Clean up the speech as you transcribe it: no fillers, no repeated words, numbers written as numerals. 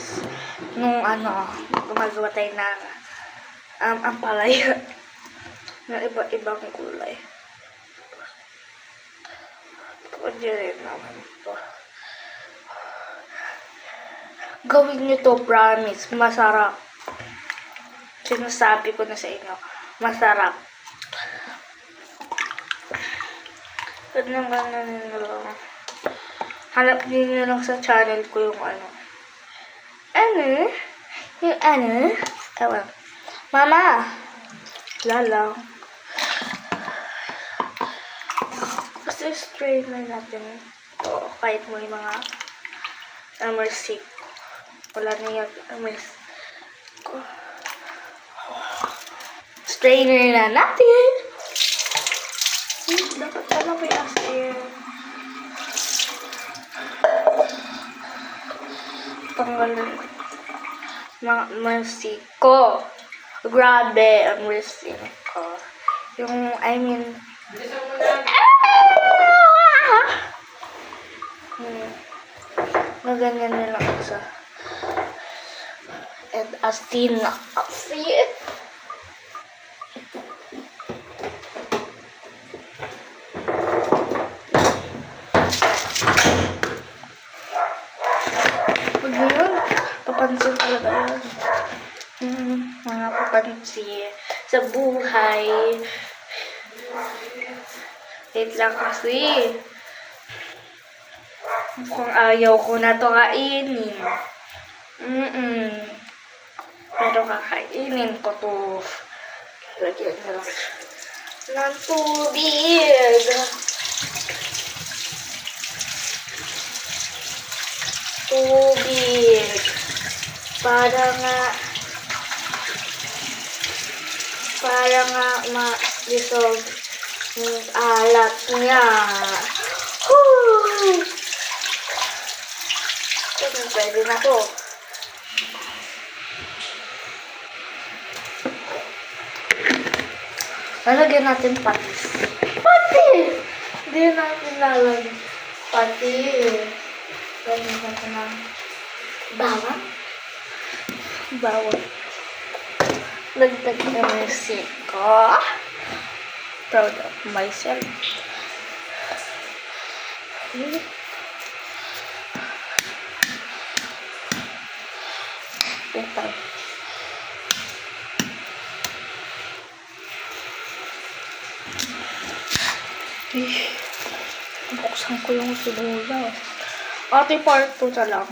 Tapos, nung gumagawa tayo ng ampalaya na iba-ibang kulay. Pwede rin naman ito. Gawin nyo to, promise. Masarap. Sinasabi ko na sa inyo. Masarap. Pwede naman na nyo lang. Hanap niyo lang sa channel ko yung Ewan. Mama! Lalang. Kasi strainer natin ito. Kahit mo yung mga amersik. Wala na yung amersik ko. Strainer na natin! Dapat pala may asin. Tanggalin mga amersik ko. Grabe, amersik ko. Ganyan na lang isa. And asin na asin. Huwag mo yun. Papansin talaga yun. Mga papansin sa buhay. Wait lang kasi. Kung ayaw ko na to kainin. Pero kakainin ko to. Lagyan na lang ng tubig. Tubig. Para nga ma-dissolve yung alat niya. Woo! Pwede na to. Lalagyan natin patis. Patis! Hindi natin lalagyan patis. Lagyan natin ng bawang. Dagdag na music ko. Proud of myself. Ito. Buksan ko yung sibuyas. Ate, part 2 na lang.